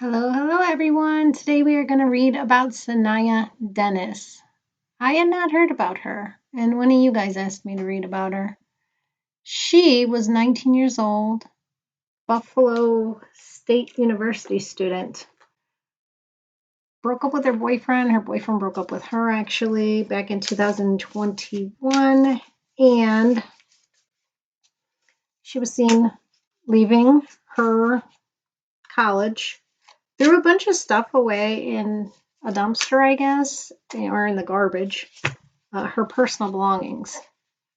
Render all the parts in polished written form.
Hello, hello everyone. Today we are going to read about Saniyya Dennis. I had not heard about her, and one of you guys asked me to read about her. She was 19 years old, Buffalo State University student. Broke up with her boyfriend. Her boyfriend broke up with her actually back in 2021, and she was seen leaving her college. Threw a bunch of stuff away in a dumpster, I guess, or in the garbage, her personal belongings.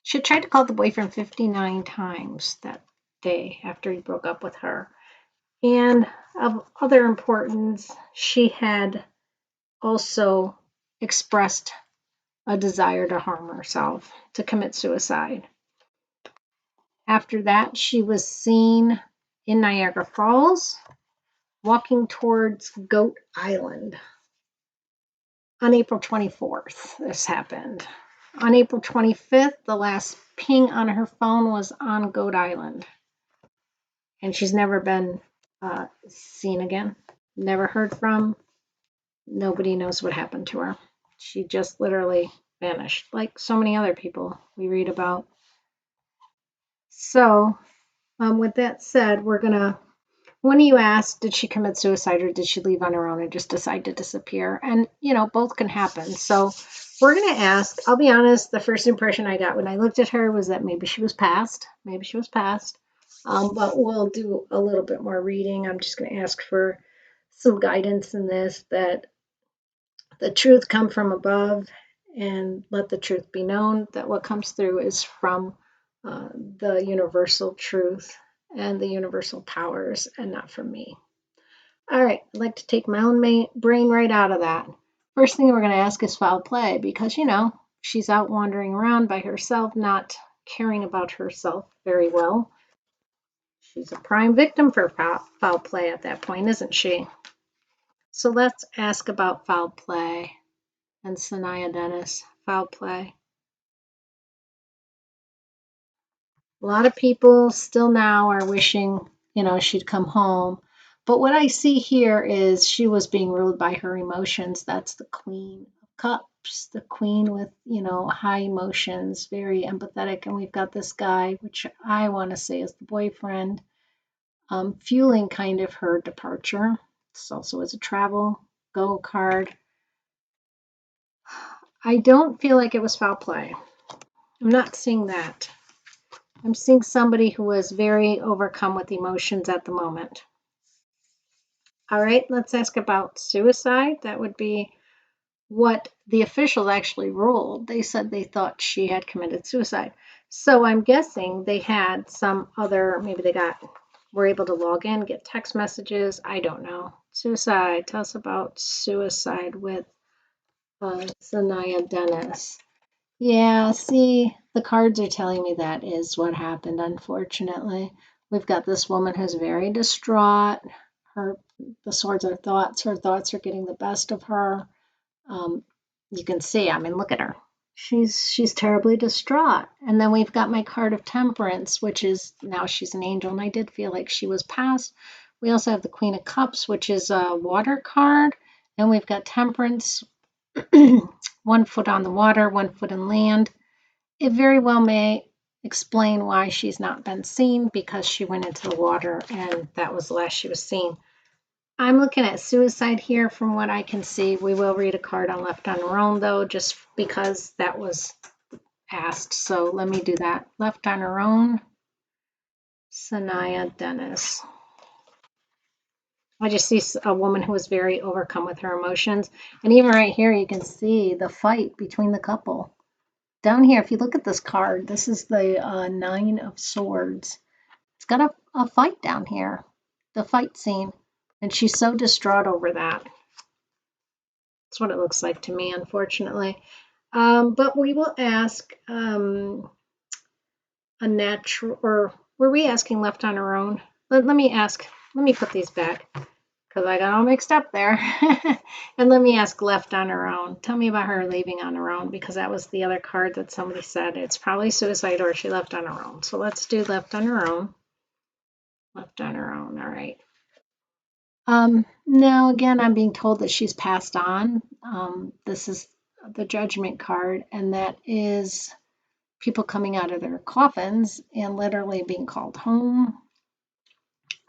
She had tried to call the boyfriend 59 times that day after he broke up with her. And of other importance, she had also expressed a desire to harm herself, to commit suicide. After that, she was seen in Niagara Falls walking towards Goat Island. On April 24th, this happened. On April 25th, the last ping on her phone was on Goat Island. And she's never been seen again, never heard from. Nobody knows what happened to her. She just literally vanished, like so many other people we read about. So, with that said, one of you asked, did she commit suicide or did she leave on her own and just decide to disappear? And, both can happen. So we're going to ask, I'll be honest, the first impression I got when I looked at her was that maybe she was passed. Maybe she was passed. But we'll do a little bit more reading. I'm just going to ask for some guidance in this, that the truth come from above and let the truth be known, that what comes through is from the universal truth and the universal powers and not from me. All right, I'd like to take my own brain right out of that. First thing we're going to ask is foul play because, she's out wandering around by herself, not caring about herself very well. She's a prime victim for foul play at that point, isn't she? So let's ask about foul play and Saniyya Dennis. Foul play. A lot of people still now are wishing, she'd come home. But what I see here is she was being ruled by her emotions. That's the Queen of Cups, the queen with, high emotions, very empathetic. And we've got this guy, which I want to say is the boyfriend, fueling kind of her departure. This also is a travel go card. I don't feel like it was foul play. I'm not seeing that. I'm seeing somebody who was very overcome with emotions at the moment. All right, let's ask about suicide. That would be what the officials actually ruled. They said they thought she had committed suicide. So I'm guessing they had some other, maybe were able to log in, get text messages. I don't know. Suicide. Tell us about suicide with Saniyya Dennis. Yeah, see, the cards are telling me that is what happened, unfortunately. We've got this woman who's very distraught. The swords are thoughts. Her thoughts are getting the best of her. You can see, look at her. She's terribly distraught. And then we've got my card of Temperance, which is now she's an angel, and I did feel like she was passed. We also have the Queen of Cups, which is a water card, and we've got Temperance, 1 foot on the water, 1 foot in land. It very well may explain why she's not been seen, because she went into the water and that was the last she was seen. I'm looking at suicide here from what I can see. We will read a card on Left on Her Own though, just because that was asked. So let me do that. Left on Her Own, Saniyya Dennis. I just see a woman who was very overcome with her emotions. And even right here, you can see the fight between the couple. Down here, if you look at this card, this is the 9 of Swords. It's got a fight down here, the fight scene. And she's so distraught over that. That's what it looks like to me, unfortunately. But we will ask a natural, or were we asking Left on Her Own? Let me put these back because I got all mixed up there. And let me ask Left on Her Own. Tell me about her leaving on her own, because that was the other card that somebody said it's probably suicide or she left on her own. So let's do Left on Her Own. Left on Her Own. All right. Now again, I'm being told that she's passed on. This is the judgment card, and that is people coming out of their coffins and literally being called home.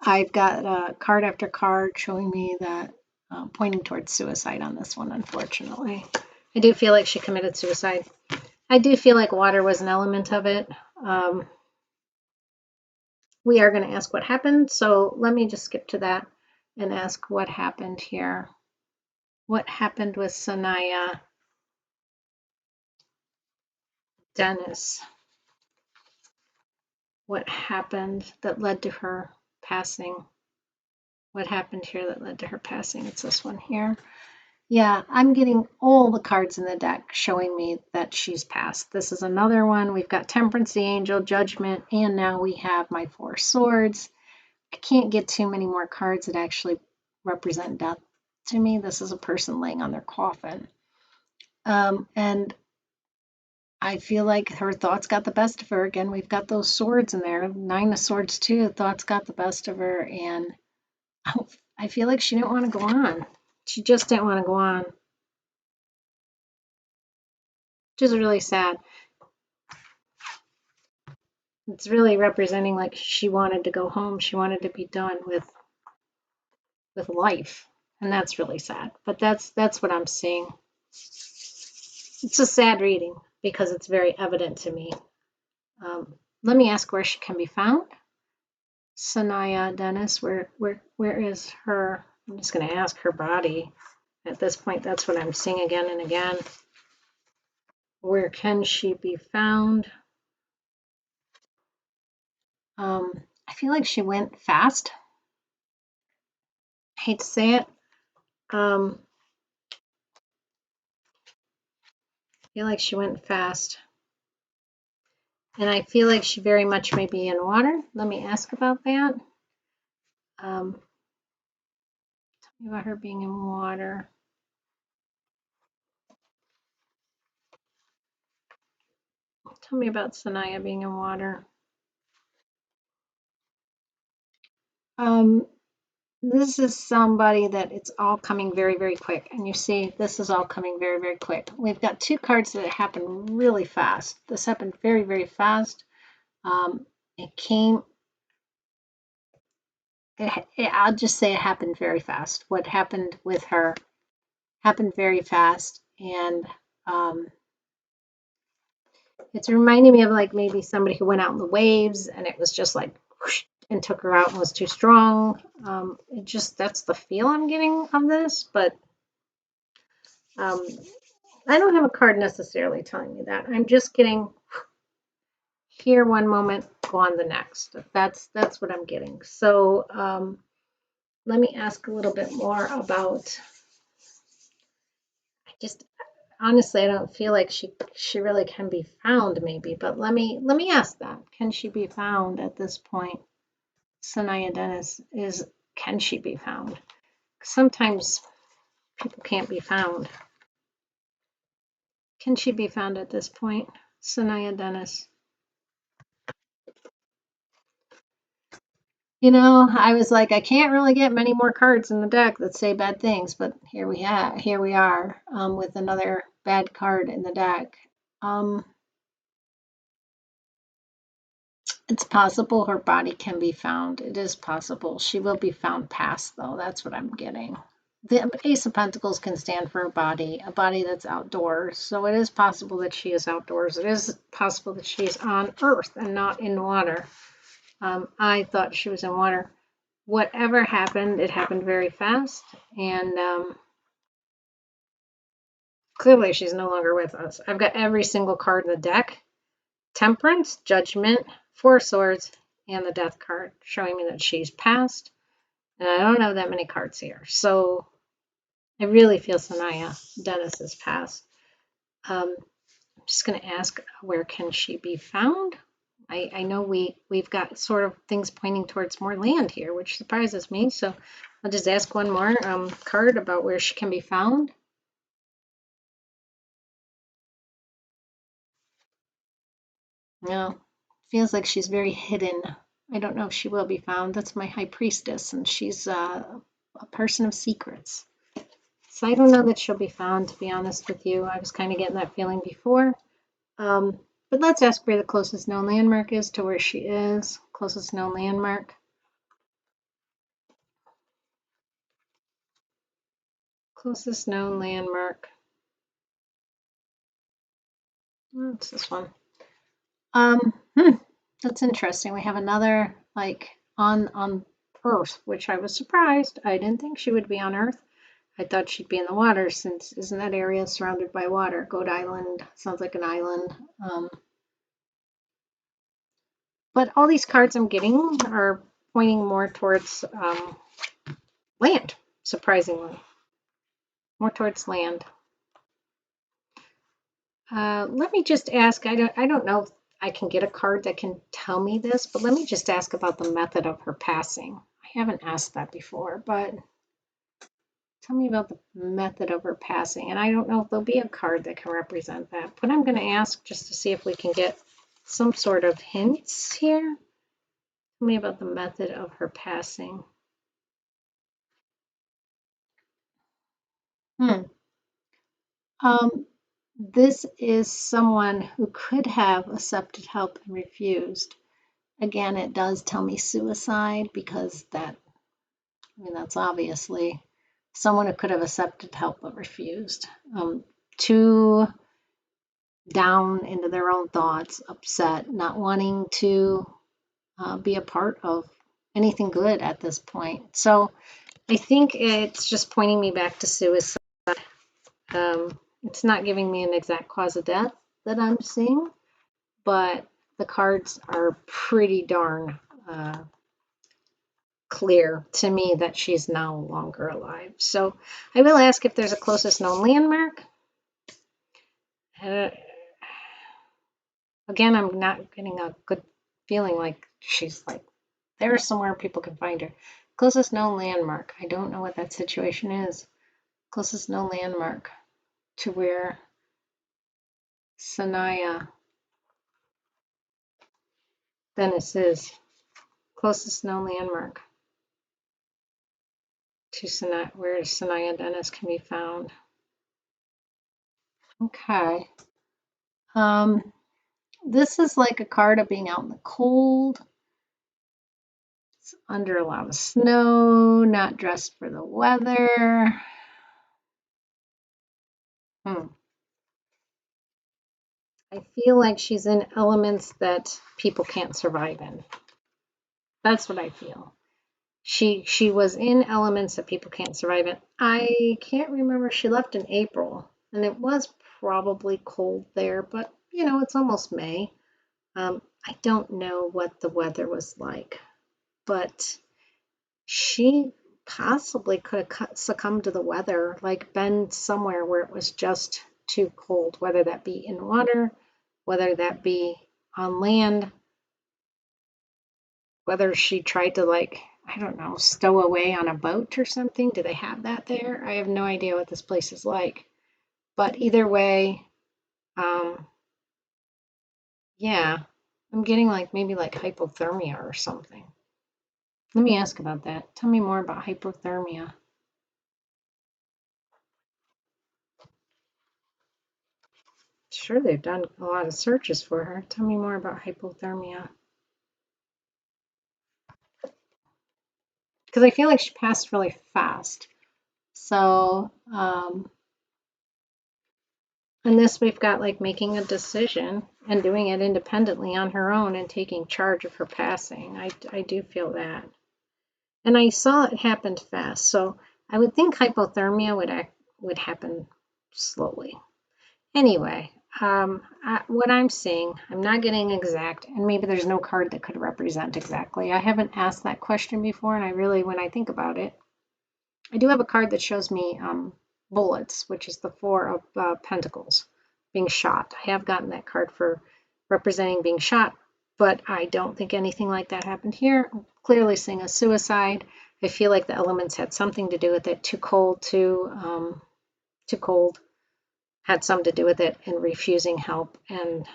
I've got card after card showing me that pointing towards suicide on this one, unfortunately. I do feel like she committed suicide. I do feel like water was an element of it. We are going to ask what happened, so let me just skip to that and ask what happened here. What happened with Saniyya Dennis? What happened that led to her passing? What happened here that led to her passing? It's this one here. Yeah, I'm getting all the cards in the deck showing me that she's passed. This is another one. We've got Temperance, the Angel, Judgment, and now we have my Four Swords. I can't get too many more cards that actually represent death to me. This is a person laying on their coffin. And I feel like her thoughts got the best of her. Again, we've got those swords in there. Nine of Swords too. Thoughts got the best of her. And I feel like she didn't want to go on. She just didn't want to go on. Which is really sad. It's really representing like she wanted to go home. She wanted to be done with life. And that's really sad. But that's what I'm seeing. It's a sad reading because it's very evident to me. Let me ask where she can be found. Saniyya Dennis, where is her? I'm just going to ask her body. At this point, that's what I'm seeing again and again. Where can she be found? I feel like she went fast. I hate to say it. I feel like she went fast. And I feel like she very much may be in water. Let me ask about that. Tell me about her being in water. Tell me about Saniyya being in water. This is somebody that it's all coming very, very quick. And you see, this is all coming very, very quick. We've got two cards that happen really fast. This happened very, very fast. It came, I'll just say it happened very fast. What happened with her happened very fast. And it's reminding me of like maybe somebody who went out in the waves and it was just like whoosh, and took her out and was too strong. It just, that's the feel I'm getting of this. But I don't have a card necessarily telling me that. I'm just getting here one moment, go on the next. That's what I'm getting. So let me ask a little bit more about. I just honestly, I don't feel like she really can be found, maybe. But let me ask that. Can she be found at this point? Saniyya Dennis can she be found? Sometimes people can't be found. Can she be found at this point? Saniyya Dennis. You know, I was like, I can't really get many more cards in the deck that say bad things, but here we are with another bad card in the deck. It's possible her body can be found. It is possible. She will be found past, though. That's what I'm getting. The Ace of Pentacles can stand for a body that's outdoors. So it is possible that she is outdoors. It is possible that she is on Earth and not in water. I thought she was in water. Whatever happened, it happened very fast. And clearly she's no longer with us. I've got every single card in the deck. Temperance, Judgment, Four Swords, and the Death card showing me that she's passed. And I don't have that many cards here. So I really feel Saniyya Dennis is passed. I'm just going to ask, where can she be found? I know we've got sort of things pointing towards more land here, which surprises me. So I'll just ask one more card about where she can be found. No, feels like she's very hidden. I don't know if she will be found. That's my High Priestess, and she's a person of secrets. So I don't know that she'll be found, to be honest with you. I was kind of getting that feeling before. But let's ask where the closest known landmark is to where she is. Closest known landmark. Closest known landmark. What's this one? That's interesting. We have another like on Earth, which I was surprised. I didn't think she would be on Earth. I thought she'd be in the water, since isn't that area surrounded by water? Goat Island sounds like an island. But all these cards I'm getting are pointing more towards land, surprisingly. More towards land. Let me just ask, I don't know if I can get a card that can tell me this, but let me just ask about the method of her passing. I haven't asked that before, but tell me about the method of her passing. And I don't know if there'll be a card that can represent that, but I'm going to ask just to see if we can get some sort of hints here. Tell me about the method of her passing. This is someone who could have accepted help and refused. Again, it does tell me suicide, because that's obviously someone who could have accepted help but refused. Too down into their own thoughts, upset, not wanting to be a part of anything good at this point. So I think it's just pointing me back to suicide. It's not giving me an exact cause of death that I'm seeing, but the cards are pretty darn clear to me that she's no longer alive. So I will ask if there's a closest known landmark. Again, I'm not getting a good feeling like she's like there somewhere people can find her. Closest known landmark. I don't know what that situation is. Closest known landmark to where Saniyya Dennis is. Closest known landmark to where Saniyya Dennis can be found. Okay. This is like a card of being out in the cold. It's under a lot of snow, not dressed for the weather. I feel like she's in elements that people can't survive in. That's what I feel. She was in elements that people can't survive in. I can't remember. She left in April, and it was probably cold there, but it's almost May. I don't know what the weather was like, but she possibly could have succumbed to the weather, like been somewhere where it was just too cold, whether that be in water, whether that be on land, whether she tried to, like, I don't know, stow away on a boat or something. Do they have that there? I have no idea what this place is like. But either way, yeah, I'm getting like maybe like hypothermia or something. Let me ask about that. Tell me more about hypothermia. Sure, they've done a lot of searches for her. Tell me more about hypothermia. Because I feel like she passed really fast. So, in this, we've got like making a decision and doing it independently on her own and taking charge of her passing. I do feel that. And I saw it happened fast. So I would think hypothermia would happen slowly. Anyway, what I'm seeing, I'm not getting exact, and maybe there's no card that could represent exactly. I haven't asked that question before, and I really, when I think about it, I do have a card that shows me bullets, which is the Four of Pentacles, being shot. I have gotten that card for representing being shot, but I don't think anything like that happened here. I'm clearly seeing a suicide. I feel like the elements had something to do with it. Too cold, too cold had some to do with it, and refusing help and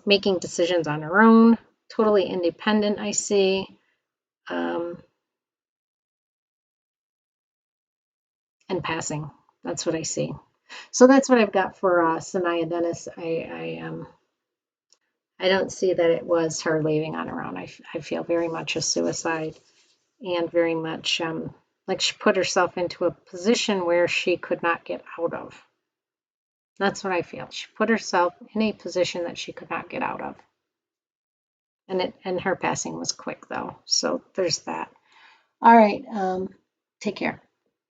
making decisions on her own, totally independent, I see. and passing. That's what I see. So that's what I've got for Saniyya Dennis. I don't see that it was her leaving on her own. I feel very much a suicide, and very much like she put herself into a position where she could not get out of. That's what I feel. She put herself in a position that she could not get out of. And her passing was quick though. So there's that. All right. Take care.